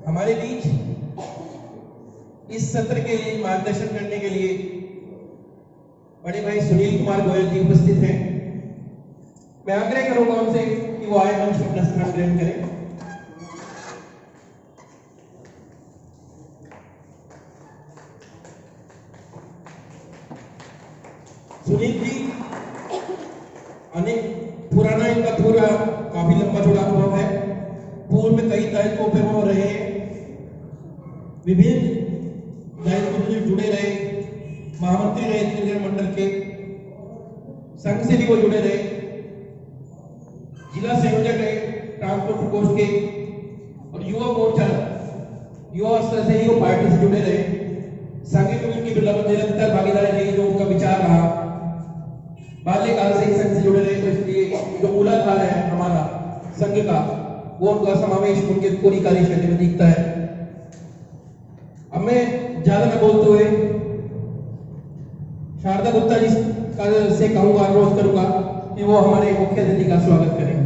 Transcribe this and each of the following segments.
हमारे बीच इस सत्र के लिए मार्गदर्शन करने के लिए बड़े भाई सुनील कुमार गोयल जी उपस्थित हैं। मैं आग्रह करूंगा उनसे कि वो आए मंच पर अपना स्थान ग्रहण करें। सुनील जी अनेक पुराना इनका पूरा काफी लंबा चौड़ा अनुभव है। पूर्व में कई दायित्वों पे वो रहे, विभिन्न दायित्वों से जुड़े रहे, महामंत्री रहे त्रिगण मंडल के, संघ से भी वो जुड़े रहे, जिला संयोजक रहे ट्रांसपोर्ट प्रकोष्ठ के, और युवा मोर्चा युवा स्तर से ही वो पार्टी से जुड़े रहे। संघ में उनकी निरंतर भागीदारी रही, जो उनका विचार रहा। बाल्यकाल से ही संघ से जुड़े रहे, तो इसलिए जो मूलाधार है हमारा संघ का, वो उनका समावेश उनके पूरी कार्यशैली में दिखता है। अब मैं ज्यादा न बोलते हुए शारदा गुप्ता जी से कहूंगा, अनुरोध करूंगा कि वो हमारे मुख्य अतिथि का स्वागत करें।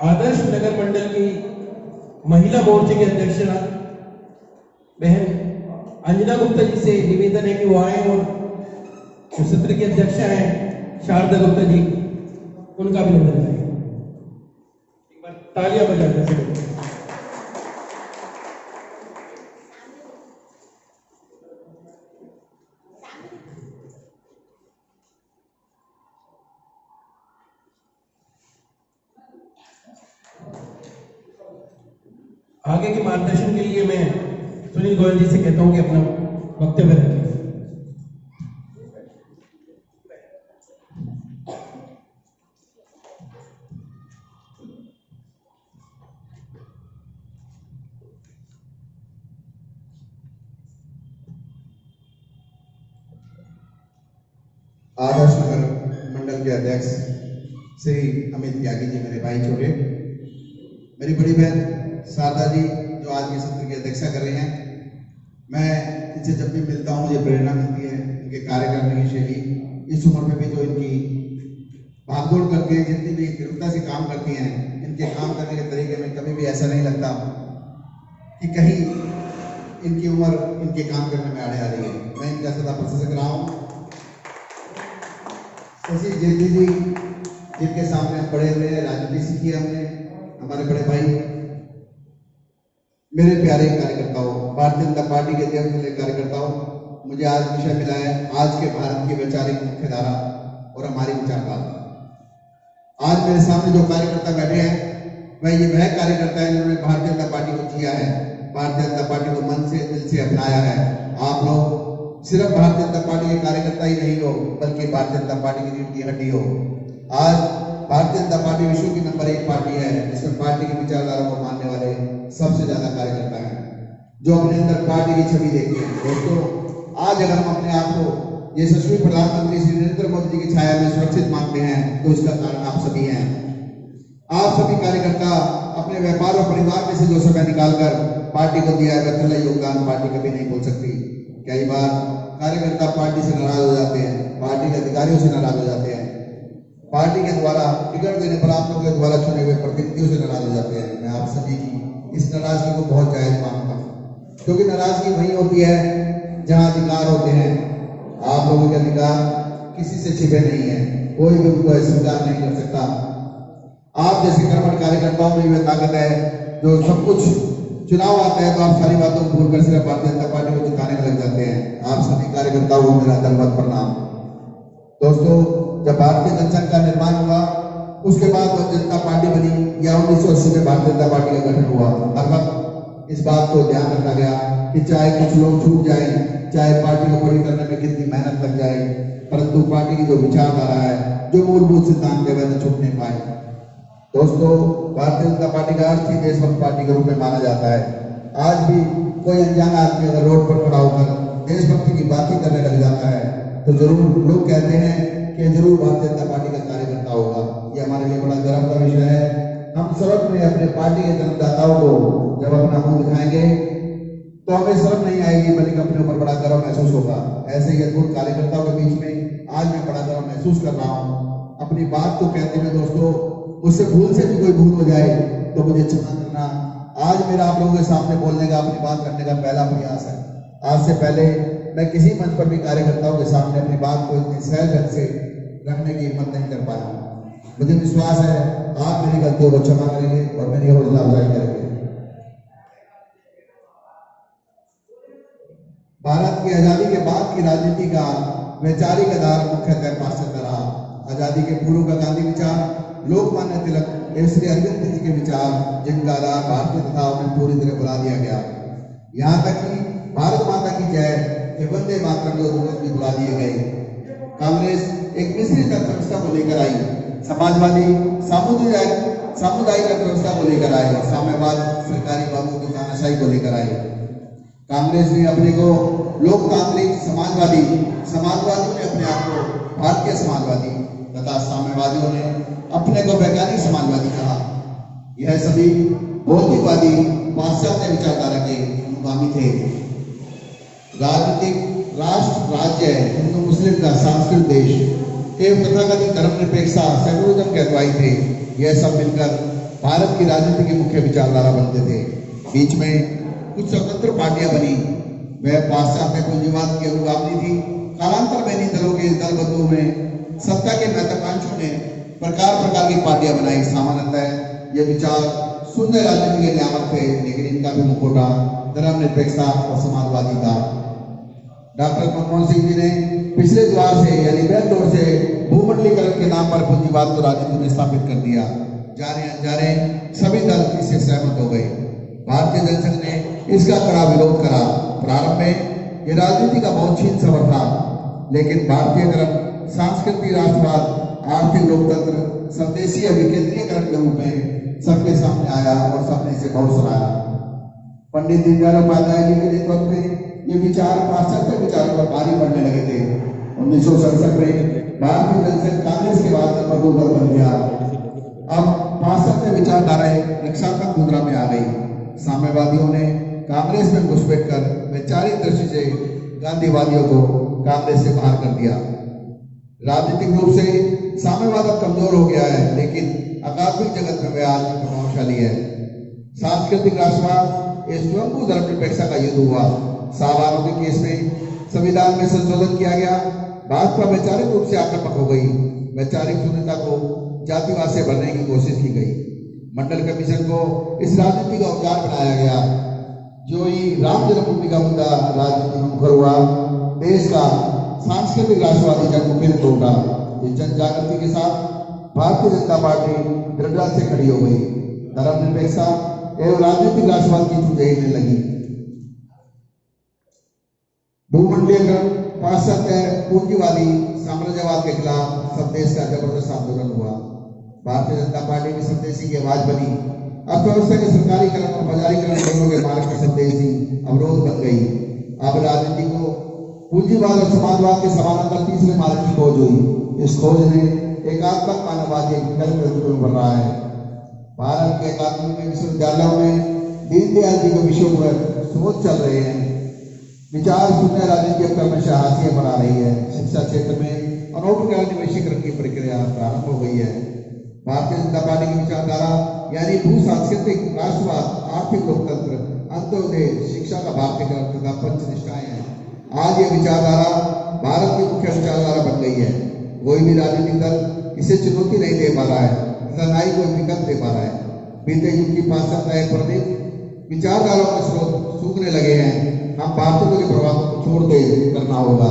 आदर्श नगर मंडल की महिला मोर्चे के अध्यक्ष बहन अंजना गुप्ता जी से निवेदन है कि वो आए और जो सत्र की अध्यक्ष हैं शारदा गुप्ता जी, उनका भी निवेदन करें। एक बार तालियां बजाते हैं। आगे के मार्गदर्शन के लिए मैं सुनील गोयल जी से कहता हूं कि अपना वक्तव्य रखें। आदर्श नगर मंडल के अध्यक्ष श्री अमित त्यागी जी, मेरे भाई छोटे, मेरी बड़ी बहन शारदा जी जो आज के सत्र की अध्यक्षता कर रही हैं, मैं इनसे जब भी मिलता हूँ मुझे प्रेरणा मिलती है। इनके कार्य करने की शैली, इस उम्र में भी जो इनकी भागदौड़ करती है, जितनी भी दृढ़ता से काम करती हैं, इनके काम करने के तरीके में कभी भी ऐसा नहीं लगता कि कहीं इनकी उम्र इनके काम करने में आड़े आ रही है। मैं इनका सदा प्रशंसक रहा हूँ। शशि जेटली जी जिनके सामने हम पढ़े हुए हैं, राजनीति सीखी है हमने, हमारे बड़े भाई, मेरे प्यारे कार्यकर्ताओं, भारतीय जनता पार्टी के अध्यक्ष कार्यकर्ताओं, मुझे आज विषय मिला है आज के भारत की वैचारिक मुख्यधारा और हमारी विचारधारा। आज मेरे सामने जो कार्यकर्ता बैठे हैं वह कार्यकर्ता है जिन्होंने भारतीय जनता पार्टी को जिया है, भारतीय जनता पार्टी को मन से दिल से अपनाया है। आप लोग सिर्फ भारतीय जनता पार्टी के कार्यकर्ता ही नहीं हो, बल्कि भारतीय जनता पार्टी की रीढ़ की हड्डी हो। आज भारतीय जनता पार्टी विश्व की नंबर 1 पार्टी है जिसमें पार्टी की विचारधारा को मानने वाले सबसे ज्यादा कार्यकर्ता हैं, जो अपने अंदर पार्टी की छवि देखते हैं। दोस्तों, आज अगर हम अपने आप को यशस्वी प्रधानमंत्री श्री नरेंद्र मोदी जी की छाया में सुरक्षित मानते हैं तो इसका कारण आप सभी हैं। आप सभी कार्यकर्ता अपने व्यापार और परिवार में से जो समय निकालकर पार्टी को दिया है, वह योगदान पार्टी कभी नहीं भूल सकती। कई बार कार्यकर्ता पार्टी से नाराज हो जाते हैं, पार्टी के अधिकारियों से नाराज हो जाते हैं, पार्टी के द्वारा टिकट देने पर आप लोगों के द्वारा चुने हुए प्रतिनिधियों से नाराज हो जाते हैं। मैं आप सभी की इस नाराजगी को बहुत जायज मानता हूँ, क्योंकि नाराजगी वही होती है जहां अधिकार होते हैं। आप लोगों के अधिकार किसी से छिपे नहीं है, कोई भी उनको स्वीकार नहीं कर सकता। आप जैसे कर्मठ कार्यकर्ताओं में यह ताकत है जो सब कुछ, चुनाव आता है तो आप सारी बातों को भूलकर सिर्फ भारतीय जनता पार्टी को जिताने में लग जाते हैं। आप सभी कार्यकर्ताओं को मेरा दंडवत प्रणाम। दोस्तों, जब भारतीय जनसंघ का निर्माण हुआ उसके बाद जब जनता पार्टी बनी या 1980 में भारतीय जनता पार्टी का गठन हुआ, हर वक्त इस बात को ध्यान रखा गया कि चाहे कुछ लोग छूट जाए, चाहे पार्टी को बड़ी करने में कितनी मेहनत लग जाए, परंतु पार्टी की जो विचारधारा है, जो मूलभूत सिद्धांत है, वह न छूटने पाए। दोस्तों, भारतीय जनता पार्टी का अर्थ ही देशभक्त पार्टी के रूप में माना जाता है। आज भी कोई अनजान आदमी अगर रोड पर खड़ा होकर देशभक्ति की बात ही करने लग जाता है तो जरूर लोग कहते हैं कि जरूर भारतीय जनता पार्टी का कार्यकर्ता होगा। ये हमारे लिए बड़ा गर्व का विषय है। हम सब में अपने पार्टी के जन्मदाताओं को जब अपना मुंह दिखाएंगे तो हमें शर्म नहीं आएगी, बल्कि अपने ऊपर बड़ा गर्व महसूस होगा। ऐसे ही अद्भुत कार्यकर्ताओं के बीच में आज मैं बड़ा गर्व महसूस कर रहा हूँ। अपनी बात को कहते हुए दोस्तों, मुझसे भूल से भी कोई भूल हो जाए तो मुझे क्षमा करना। आज मेरा आप लोगों के सामने बोलने का, अपनी बात करने का पहला प्रयास है। आज से पहले मैं किसी मंच पर भी कार्यकर्ताओं के सामने अपनी बात को इतनी सहज ढंग से रखने की हिम्मत नहीं कर पाया हूँ। मुझे विश्वास है आप मेरी गलतियों को क्षमा करेंगे और मेरी हौसला अफजाई करेंगे। भारत की आजादी के बाद की राजनीति का वैचारिक आधार मुख्यतः पाश्चात्य रहा। आजादी के पूर्व का गांधी विचार, लोकमान्य तिलक एवं श्री अरविंद जी के विचार, जिनका आधार भारतीय तथा उन्हें पूरी तरह बुला दिया गया। यहाँ तक कि भारत माता की जय, वंदे मातरम भी बुला दिए गए। कांग्रेस एक मिश्रित अर्थव्यवस्था को लेकर आई, समाजवादी सामुदायिक अर्थव्यवस्था को लेकर आए, साम्यवाद सरकारी बाबू की तानाशाही को लेकर आए। कांग्रेस ने अपने को लोकतांत्रिक समाजवादियों ने अपने आप को भारतीय समाजवादी तथा साम्यवादियों ने अपने को वैज्ञानिक समाजवादी कहा। यह सभी भौतिकवादी पाश्चात्य विचारधारा के अनुगामी थे। राजनीतिक राष्ट्र राज्य हिंदू मुस्लिम का सांस्कृतिक देश एवं तथाकथित धर्मनिरपेक्षता सेकुलरिज्म के अनुयायी थे। यह सब मिलकर भारत की राजनीति की मुख्य विचारधारा बनते थे। बीच में कुछ स्वतंत्र पार्टियां बनी, वह पाश्चात्य पूंजीवाद की अनुगामी थी। कालांतर में इन दलों के दलबंधुओं में सत्ता के महत्वाकांक्षों ने प्रकार की पार्टियां बनाई। सामान्यतः ये विचार शून्य राजनीति के नियामक थे, लेकिन इनका भी मुखौटा धर्मनिरपेक्षता और समाजवादी था। डॉक्टर मनमोहन सिंह जी ने पिछले द्वार से यानी बैक डोर से भूमंडलीकरण के नाम पर पूंजीवाद को राजनीति में स्थापित कर दिया। जाने अनजाने सभी दल इससे सहमत हो गए। भारतीय जनसंघ ने इसका कड़ा विरोध करा। प्रारंभ में यह राजनीति का बहुत छीन सबर था, लेकिन भारतीय धर्म, सांस्कृतिक राष्ट्रवाद, आर्थिक लोकतंत्र, स्वदेशी विकेंद्रीकरण के रूप में सबके सामने आया और सबने इसे बहुत सराहा। पंडित दीनदयाल उपाध्याय जी के नेतृत्व में ये विचार पाश्चात्य विचारों पर भारी पड़ने लगे थे। 1967 में भारतीय जनसंघ कांग्रेस के बाद मजबूत दल बन गया। अब पाश्चात्य विचारधाराएं रक्षात्मक मुद्रा में आ गई। साम्यवादियों ने कांग्रेस में घुसपैठ कर वैचारिक दृष्टि से गांधीवादियों को कांग्रेस से बाहर कर दिया। राजनीतिक रूप से साम्यवाद अब कमजोर हो गया है, लेकिन अकादमिक जगत में वह आज भी प्रभावशाली है। सांस्कृतिक राष्ट्रवाद ये स्वयं धर्मनिरपेक्षता का युद्ध हुआ। साहबानों के केस में संविधान में संशोधन किया गया। भाजपा वैचारिक रूप से आक्रामक हो गई। वैचारिक शून्यता को जातिवाद से भरने की कोशिश की गई। मंडल कमीशन को इस राजनीति का औजार बनाया गया। जो ही राम जन्मभूमि का मुद्दा राजनीति में मुखर हुआ, देश का सांस्कृतिक राष्ट्रवादी जन्म फिर टूटा। इस जन जागृति के साथ भारतीय जनता पार्टी दृढ़ता से खड़ी हो गई। धर्मनिरपेक्षता एवं राजनीतिक राष्ट्रवाद की चुनौती हिलने लगी। भूमंडलीकरण, पाश्चात्य पूंजीवादी साम्राज्यवाद के खिलाफ स्वदेश का जबरदस्त आंदोलन हुआ। भारतीय जनता पार्टी की स्वदेशी की आवाज बनी। अर्थव्यवस्था के सरकारीकरण और बाजारीकरण दोनों के मार्ग में स्वदेशी अवरोध बन गई। अब राजनीति को पूंजीवाद और समाजवाद के समानांतर तीसरे मार्ग की खोज हुई। इस खोज ने एकात्मक मानववाद के विकल्प प्रतिबिंब बन रहा है। भारत के एकात्मिक विश्वविद्यालयों में दीनदयाल जी के विषयों पर शोध चल रहे हैं। विचार शून्य राजनीति अब क्रमशः हाशिए पर आ रही है। शिक्षा क्षेत्र में अनौपचारिक निवेशीकरण की प्रक्रिया प्रारंभ हो गई है। भारतीय जनता पार्टी की विचारधारा यानी भू सांस्कृतिक राष्ट्रवाद, आर्थिक लोकतंत्र, अंत्योदय, शिक्षा का भारतीयकरण तथा पंचनिष्ठाएं हैं। आज ये विचारधारा भारत की मुख्य विचारधारा बन गई है। कोई भी राजनीतिक दल इसे चुनौती नहीं दे पा रहा है तथा न ही कोई विकल्प दे पा रहा है। बीते युग की पाश्चात्य प्रतीक विचारधाराओं के स्रोत सूखने लगे हैं। हम भारतीयों के प्रभाव को छोड़ दे करना होगा।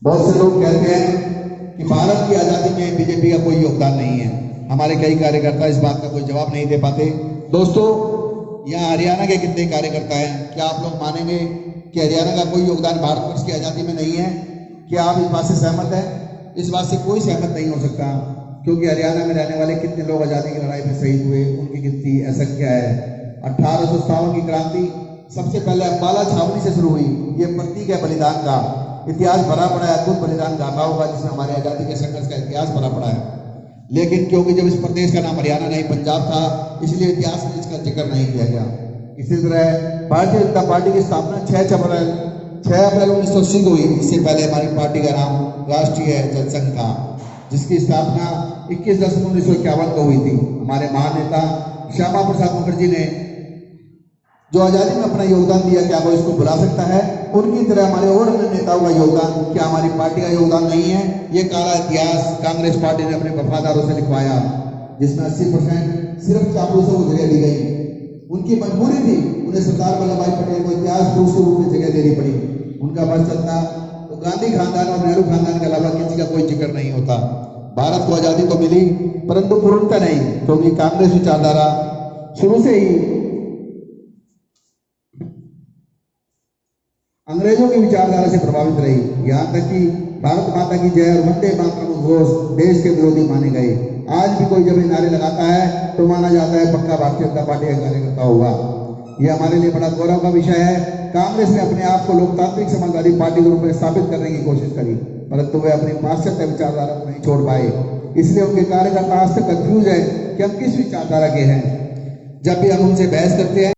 बहुत से लोग कहते हैं कि भारत की आजादी में बीजेपी का कोई योगदान नहीं है। हमारे कई कार्यकर्ता इस बात का कोई जवाब नहीं दे पाते। दोस्तों, यहाँ हरियाणा के कितने कार्यकर्ता हैं? क्या आप लोग मानेंगे कि हरियाणा का कोई योगदान भारतवर्ष की आजादी में नहीं है? क्या आप इस बात से सहमत हैं? इस बात से कोई सहमत नहीं हो सकता, क्योंकि हरियाणा में रहने वाले कितने लोग आजादी की लड़ाई में शहीद हुए, उनकी गिनती असंख्य है। 1857 की क्रांति सबसे पहले अंबाला छावनी से शुरू हुई। ये प्रतीक है बलिदान का। इतिहास भरा पड़ा है अद्भुत बलिदान गाथाओं का, जिसमें हमारे आजादी के संघर्ष का इतिहास भरा पड़ा है। लेकिन क्योंकि जब इस प्रदेश का नाम हरियाणा नहीं पंजाब था, इसलिए इतिहास में इसका जिक्र नहीं किया गया। इसी तरह भारतीय जनता पार्टी की स्थापना 6 अप्रैल 1980 को हुई। इससे पहले हमारी पार्टी का नाम राष्ट्रीय जनसंघ था, जिसकी स्थापना 21/10/1951 को हुई थी। हमारे महान नेता श्यामा प्रसाद मुखर्जी ने जो आजादी में अपना योगदान दिया, क्या वो इसको भुला सकता है? उनकी तरह हमारे और अन्य नेताओं का योगदान क्या हमारी पार्टी का योगदान नहीं है? ये काला इतिहास कांग्रेस पार्टी ने अपने वफादारों से लिखवाया, जिसमें 80% सिर्फ चापलूसों को जगह दी गई। उनकी मजबूरी थी, उन्हें सरदार वल्लभ भाई पटेल को इतिहास पुरुष के रूप में जगह देनी पड़ी। उनका बस चलता तो गांधी खानदान और नेहरू खानदान के अलावा किसी का कोई जिक्र नहीं होता। भारत को आजादी तो मिली, परंतु पूर्णतः नहीं, क्योंकि कांग्रेस विचारधारा शुरू से ही अंग्रेजों की विचारधारा से प्रभावित रही। यहाँ तक कि भारत माता की जय और वंदे मातरम घोष देश के विरोधी माने गए। आज भी कोई जब ये नारे लगाता है तो माना जाता है पक्का भारतीय जनता पार्टी का कार्यकर्ता होगा। यह हमारे लिए बड़ा गौरव का विषय है। कांग्रेस ने अपने आप को लोकतांत्रिक समाजवादी पार्टी के रूप में स्थापित करने की कोशिश करी, परंतु वे अपनी पाश्चात्य विचारधारा को नहीं छोड़ पाए। इसलिए उनके कार्यकर्ता आज तक कंफ्यूज है कि हम किस विचारधारा के हैं। जब भी हम उनसे बहस करते हैं